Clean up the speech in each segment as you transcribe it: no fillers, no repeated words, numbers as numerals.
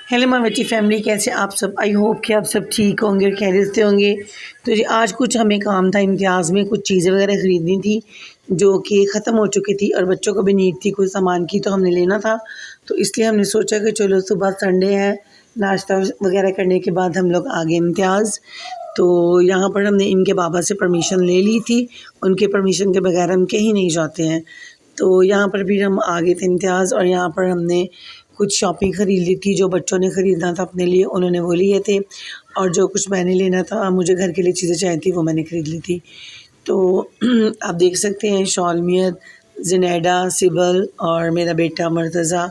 Hello my बेटी family, कैसे आप सब। आई होप कि आप सब ठीक होंगे, खैरियत से होंगे। तो जी आज कुछ हमें काम था, इम्तियाज़ में कुछ चीज़ें वगैरह ख़रीदनी थी जो कि ख़त्म हो चुकी थी और बच्चों को भी नीड थी कुछ सामान की, तो हमने लेना था। तो इसलिए हमने सोचा कि चलो सुबह संडे है, नाश्ता वगैरह करने के बाद हम लोग आ गए इम्तियाज़। तो यहाँ पर हमने इनके बाबा से परमिशन ले ली थी, उनके परमिशन के बगैर हम कहीं नहीं जाते हैं। तो यहाँ पर भी हम आ गए थे इम्तियाज़, और यहाँ पर हमने कुछ शॉपिंग ख़रीद ली थी। जो बच्चों ने ख़रीदना था अपने लिए उन्होंने वो लिए थे, और जो कुछ मैंने लेना था, मुझे घर के लिए चीज़ें चाहिए थी, वो मैंने ख़रीद ली थी। तो आप देख सकते हैं शौलमियत, ज़ुनैडा, सिबल और मेरा बेटा मर्तज़ा,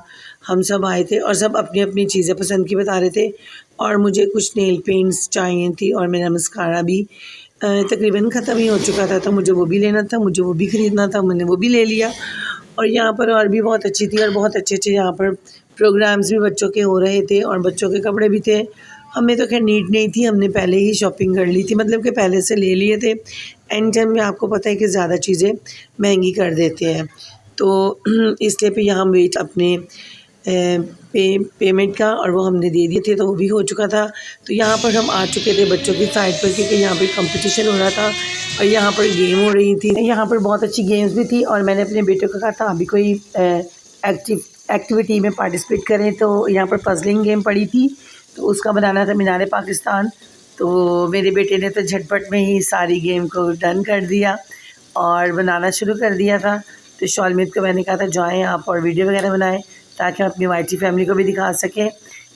हम सब आए थे और सब अपनी अपनी चीज़ें पसंद की बता रहे थे। और मुझे कुछ नेल पेंट्स चाहिए थी और मेरा मस्कारा भी तकरीबन ख़त्म ही हो चुका था, तो मुझे वो भी लेना था, मुझे वो भी ख़रीदना था, मैंने वो भी ले लिया। और यहाँ पर और भी बहुत अच्छी थी और बहुत अच्छे-अच्छे यहाँ पर प्रोग्राम्स भी बच्चों के हो रहे थे और बच्चों के कपड़े भी थे। हमें तो खैर नीड नहीं थी, हमने पहले ही शॉपिंग कर ली थी, मतलब कि पहले से ले लिए थे। एंड टाइम में आपको पता है कि ज़्यादा चीज़ें महंगी कर देते हैं, तो इसलिए फिर यहाँ वेट अपने पेमेंट का, और वो हमने दे दिए थे, तो वो भी हो चुका था। तो यहाँ पर हम आ चुके थे बच्चों की साइड पर, क्योंकि यहाँ पे कंपटीशन हो रहा था और यहाँ पर गेम हो रही थी। यहाँ पर बहुत अच्छी गेम्स भी थी और मैंने अपने बेटे को कहा था अभी कोई एक्टिविटी में पार्टिसिपेट करें। तो यहाँ पर पजलिंग गेम पड़ी थी, तो उसका बनाना था मीनार पाकिस्तान। तो मेरे बेटे ने तो झटपट में ही सारी गेम को डन कर दिया और बनाना शुरू कर दिया था। तो शौलमियत को मैंने कहा था जाएँ आप और वीडियो वगैरह बनाएं, ताकि हम अपनी वाइटी फैमिली को भी दिखा सकें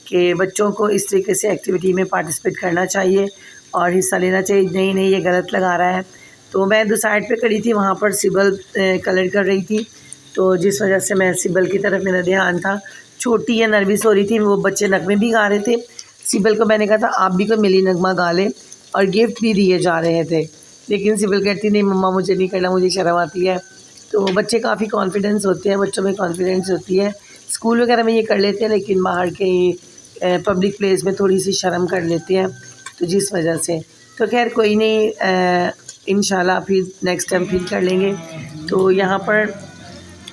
कि बच्चों को इस तरीके से एक्टिविटी में पार्टिसिपेट करना चाहिए और हिस्सा लेना चाहिए। नहीं नहीं, ये गलत लगा रहा है। तो मैं दो साइड पे खड़ी थी, वहाँ पर सिबल कलर कर रही थी, तो जिस वजह से मैं सिबल की तरफ मेरा ध्यान था। छोटी या नर्वस हो रही थी, वो बच्चे नगमे भी गा रहे थे। सिबल को मैंने कहा था आप भी कोई मिली नगमा गा लें, और गिफ्ट भी दिए जा रहे थे, लेकिन सिबल कहती नहीं मम्मा मुझे नहीं करना, मुझे शर्म आती है। तो बच्चे काफ़ी कॉन्फिडेंस होते हैं, बच्चों में कॉन्फिडेंस होती है। स्कूल वगैरह में ये कर लेते हैं, लेकिन बाहर के पब्लिक प्लेस में थोड़ी सी शर्म कर लेते हैं, तो जिस वजह से। तो खैर कोई नहीं, इंशाल्लाह फिर नेक्स्ट टाइम फिर कर लेंगे। तो यहाँ पर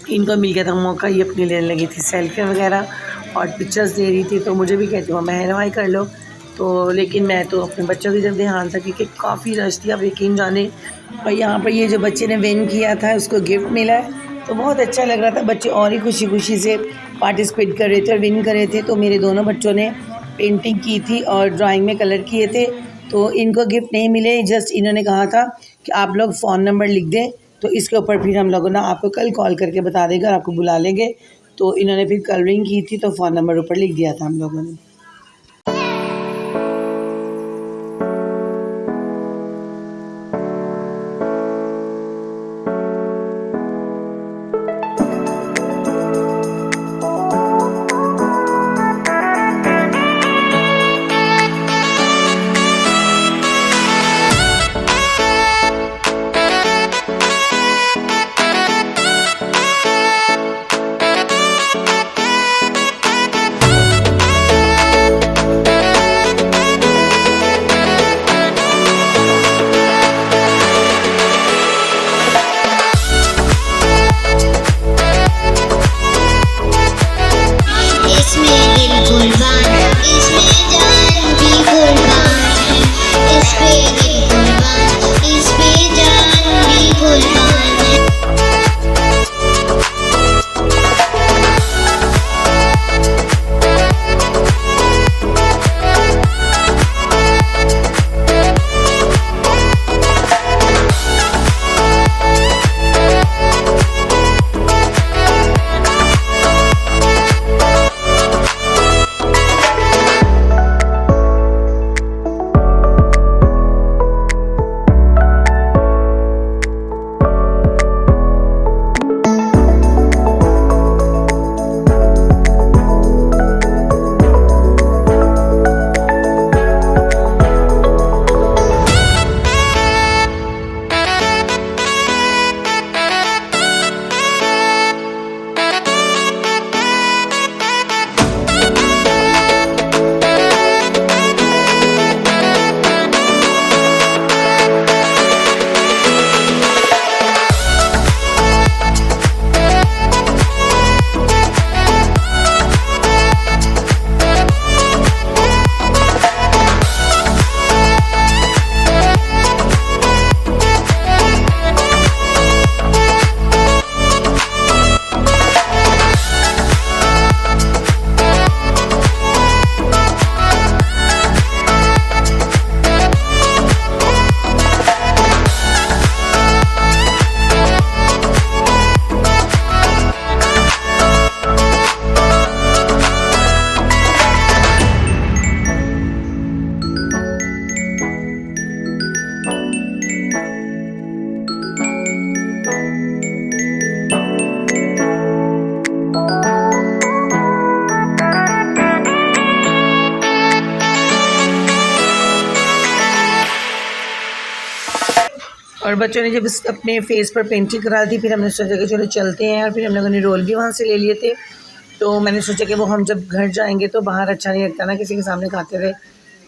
इनको मिल गया था मौका, ये अपनी लेने लगी थी सेल्फी वगैरह और पिक्चर्स ले रही थी। तो मुझे भी कहती हूँ मेहरबानी कर लो, तो लेकिन मैं तो अपने बच्चों की जब ध्यान था, क्योंकि काफ़ी रश थी, आप यकीन जाने। और यहाँ पर ये जो बच्चे ने विन किया था उसको गिफ्ट मिला है, तो बहुत अच्छा लग रहा था। बच्चे और ही खुशी खुशी से पार्टिसिपेट कर रहे थे और विन कर रहे थे। तो मेरे दोनों बच्चों ने पेंटिंग की थी और ड्राइंग में कलर किए थे, तो इनको गिफ्ट नहीं मिले। जस्ट इन्होंने कहा था कि आप लोग फ़ोन नंबर लिख दें, तो इसके ऊपर फिर हम लोगों ना आपको कल कॉल करके बता देगा, आपको बुला लेंगे। तो इन्होंने फिर कलरिंग की थी, तो फ़ोन नंबर ऊपर लिख दिया था हम लोगों ने। और बच्चों ने जब अपने फेस पर पेंटिंग करा दी, फिर हमने सोचा कि चलो चलते हैं, और फिर हम लोगों ने रोल भी वहाँ से ले लिए थे। तो मैंने सोचा कि वो हम जब घर जाएंगे तो बाहर अच्छा नहीं लगता ना किसी के सामने खाते रहे।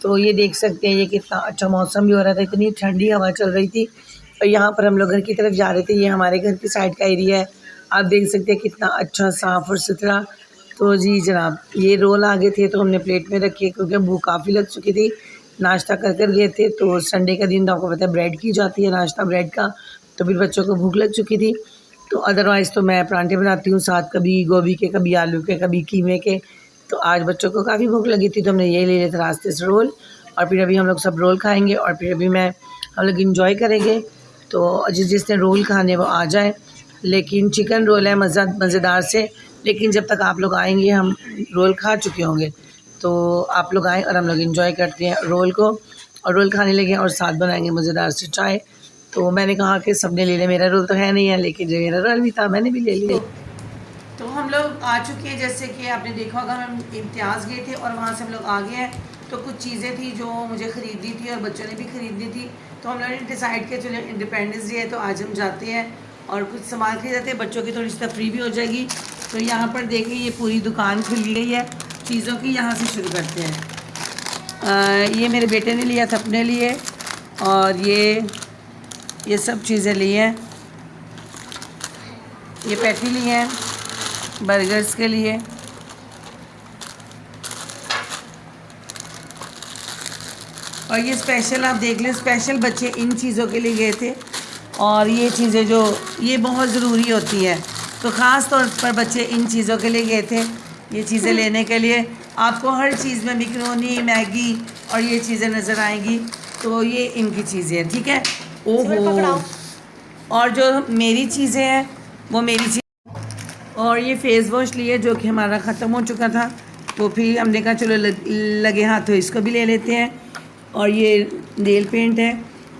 तो ये देख सकते हैं, ये कितना अच्छा मौसम भी हो रहा था, इतनी ठंडी हवा चल रही थी। और यहाँ पर हम लोग घर की तरफ जा रहे थे, ये हमारे घर की साइड का एरिया है, आप देख सकते हैं कितना अच्छा साफ़ और सुथरा। तो जी जनाब, ये रोल आ गए थे तो हमने प्लेट में रखे, क्योंकि भूख काफ़ी लग चुकी थी, नाश्ता कर गए थे। तो संडे का दिन तो आपको पता है ब्रेड की जाती है, नाश्ता ब्रेड का, तो फिर बच्चों को भूख लग चुकी थी। तो अदरवाइज़ तो मैं परांठे बनाती हूँ साथ, कभी गोभी के, कभी आलू के, कभी कीमे के। तो आज बच्चों को काफ़ी भूख लगी थी तो हमने ये ले लिया था रास्ते से रोल, और फिर अभी हम लोग सब रोल खाएंगे, और फिर अभी हम लोग इंजॉय करेंगे। तो जिसने रोल खाने वो आ जाए, लेकिन चिकन रोल है मज़ेदार से, लेकिन जब तक आप लोग आएंगे हम रोल खा चुके होंगे। तो आप लोग आएँ और हम लोग इंजॉय करते हैं रोल को, और रोल खाने लगे और साथ बनाएंगे मज़ेदार से चाय। तो मैंने कहा कि सबने ले लिया, मेरा रोल तो है नहीं है, लेकिन जो मेरा रोल भी था मैंने भी ले लिया। तो हम लोग आ चुके हैं, जैसे कि आपने देखा होगा हम इम्तियाज़ गए थे और वहाँ से हम लोग आ गए हैं। तो कुछ चीज़ें थी जो मुझे ख़रीदनी थी और बच्चों ने भी ख़रीदनी थी, तो हम लोगों ने डिसाइड किया चलो इंडिपेंडेंस डे है तो आज हम जाते हैं और कुछ सामान खरीदते हैं, बच्चों की थोड़ी सी तफरी भी हो जाएगी। तो यहाँ पर देखिए ये पूरी दुकान खुली गई है चीज़ों की, यहाँ से शुरू करते हैं। ये मेरे बेटे ने लिया था अपने लिए, और ये सब चीज़ें ली हैं। ये पैटी ली हैं बर्गर्स के लिए, और ये स्पेशल आप देख लें, स्पेशल बच्चे इन चीज़ों के लिए गए थे। और ये चीज़ें जो ये बहुत ज़रूरी होती हैं, तो ख़ास तौर पर बच्चे इन चीज़ों के लिए गए थे, ये चीज़ें लेने के लिए। आपको हर चीज़ में मैकरोनी, मैगी और ये चीज़ें नज़र आएंगी, तो ये इनकी चीज़ें हैं, ठीक है। ओहो, और जो मेरी चीज़ें हैं वो मेरी चीज़, और ये फेस वॉश लिए जो कि हमारा ख़त्म हो चुका था, तो फिर हमने कहा चलो लगे हाथों इसको भी ले लेते हैं। और ये नेल पेंट है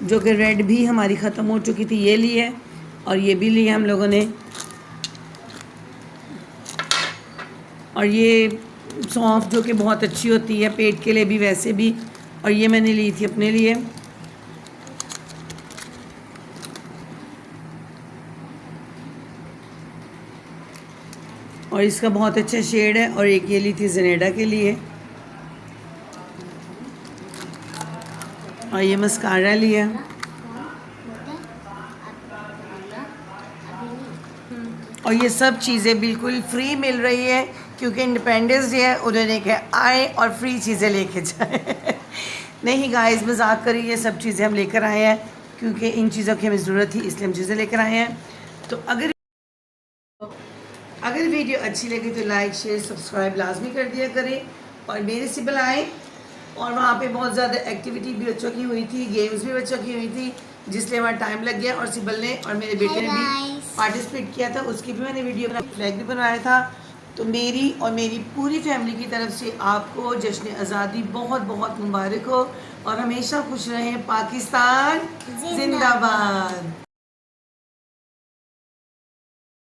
जो कि रेड भी हमारी ख़त्म हो चुकी थी, ये ली है, और ये भी लिया हम लोगों ने। और ये सौंफ जो कि बहुत अच्छी होती है पेट के लिए भी वैसे भी, और ये मैंने ली थी अपने लिए। और इसका बहुत अच्छा शेड है, और एक ये ली थी ज़नेडा के लिए, और ये मस्कारा लिया। और ये सब चीज़ें बिल्कुल फ्री मिल रही है, क्योंकि इंडिपेंडेंस डे है, उन्होंने कहा आए और फ्री चीज़ें लेके जाए। नहीं गाइस, मजाक करिए, ये सब चीज़ें हम लेकर आए हैं क्योंकि इन चीज़ों की हमें ज़रूरत थी, इसलिए हम चीज़ें लेकर आए हैं। तो अगर वीडियो अच्छी लगी तो लाइक शेयर सब्सक्राइब लाजमी कर दिया करें, और मेरे सिबल आए, और वहाँ पे बहुत ज़्यादा एक्टिविटी भी बच्चों की हुई थी, गेम्स भी बच्चों की हुई थी, जिसलिए हमारा टाइम लग गया। और सिबल ने और मेरे बेटे ने भी पार्टिसिपेट किया था, उसकी भी मैंने वीडियो फ्लैग भी बनवाया था। तो मेरी और मेरी पूरी फैमिली की तरफ से आपको जश्न आज़ादी बहुत बहुत मुबारक हो, और हमेशा खुश रहें। पाकिस्तान जिंदाबाद।